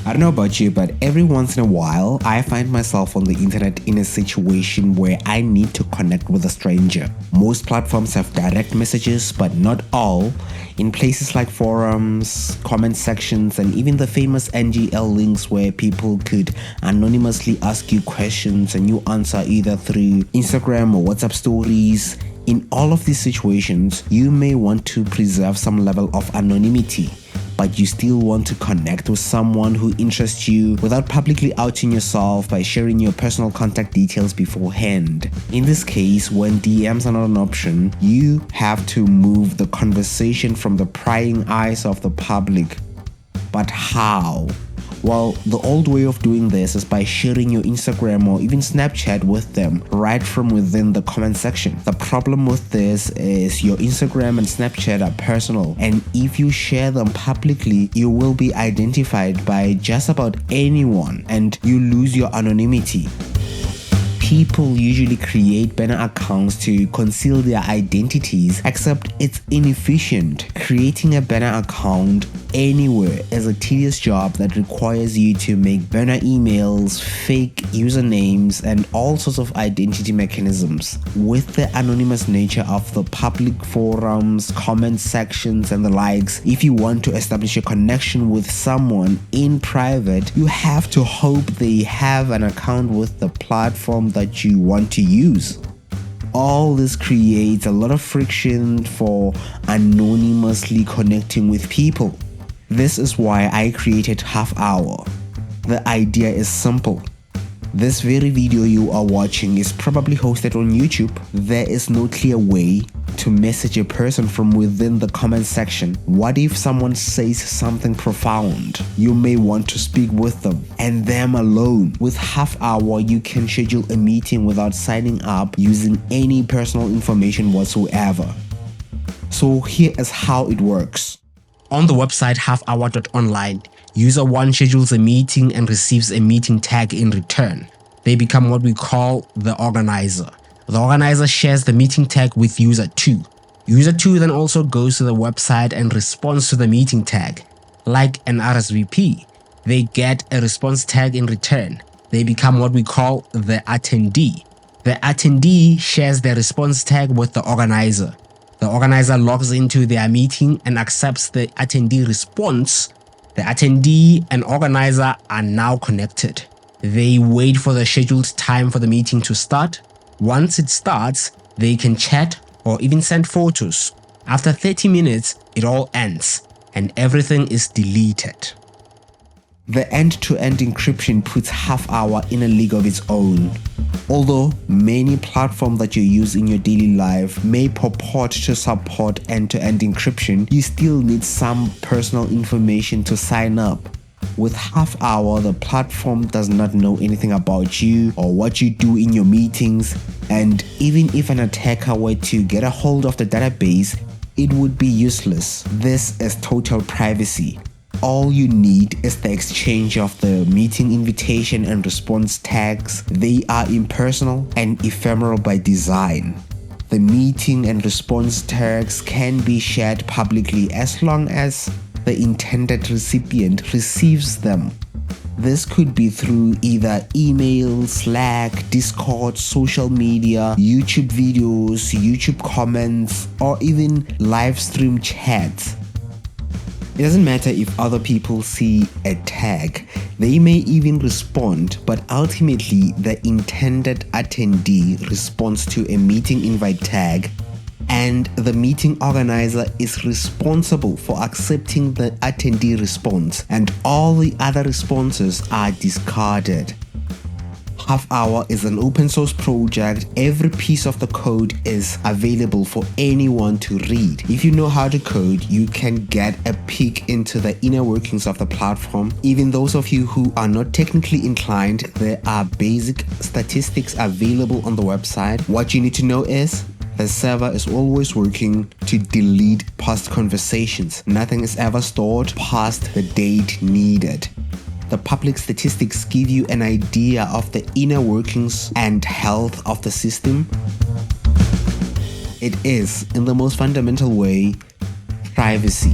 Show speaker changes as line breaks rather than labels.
I don't know about you, but every once in a while, I find myself on the internet in a situation where I need to connect with a stranger. Most platforms have direct messages, but not all. In places like forums, comment sections, and even the famous NGL links where people could anonymously ask you questions and you answer either through Instagram or WhatsApp stories. In all of these situations, you may want to preserve some level of anonymity, but you still want to connect with someone who interests you without publicly outing yourself by sharing your personal contact details beforehand. In this case, when DMs are not an option, you have to move the conversation from the prying eyes of the public. But how? Well, the old way of doing this is by sharing your Instagram or even Snapchat with them right from within the comment section. The problem with this is your Instagram and Snapchat are personal, and if you share them publicly, you will be identified by just about anyone and you lose your anonymity. People usually create burner accounts to conceal their identities, except it's inefficient. Creating a burner account anywhere is a tedious job that requires you to make burner emails, fake usernames, and all sorts of identity mechanisms. With the anonymous nature of the public forums, comment sections, and the likes, if you want to establish a connection with someone in private, you have to hope they have an account with the platform that you want to use. All this creates a lot of friction for anonymously connecting with people. This is why I created Half Hour. The idea is simple. This very video you are watching is probably hosted on YouTube. There is no clear way to message a person from within the comment section. What if someone says something profound? You may want to speak with them and them alone. With Half Hour, you can schedule a meeting without signing up using any personal information whatsoever. So here is how it works. On the website halfhour.online, user 1 schedules a meeting and receives a meeting tag in return. They become what we call the organizer. The organizer shares the meeting tag with user 2. User 2 then also goes to the website and responds to the meeting tag. Like an RSVP, they get a response tag in return. They become what we call the attendee. The attendee shares their response tag with the organizer. The organizer logs into their meeting and accepts the attendee response. The attendee and organizer are now connected. They wait for the scheduled time for the meeting to start. Once it starts, they can chat or even send photos. After 30 minutes, it all ends and everything is deleted. The end-to-end encryption puts Half Hour in a league of its own. Although many platforms that you use in your daily life may purport to support end-to-end encryption, you still need some personal information to sign up. With Half Hour, the platform does not know anything about you or what you do in your meetings, and even if an attacker were to get a hold of the database, it would be useless. This is total privacy. All you need is the exchange of the meeting invitation and response tags. They are impersonal and ephemeral by design. The meeting and response tags can be shared publicly as long as the intended recipient receives them. This could be through either email, Slack, Discord, social media, YouTube videos, YouTube comments, or even live stream chats. It doesn't matter if other people see a tag, they may even respond, but ultimately the intended attendee responds to a meeting invite tag, and the meeting organizer is responsible for accepting the attendee response, and all the other responses are discarded. Half Hour is an open source project. Every piece of the code is available for anyone to read. If you know how to code, you can get a peek into the inner workings of the platform. Even those of you who are not technically inclined, there are basic statistics available on the website. What you need to know is the server is always working to delete past conversations. Nothing is ever stored past the date needed. The public statistics give you an idea of the inner workings and health of the system. It is, in the most fundamental way, privacy.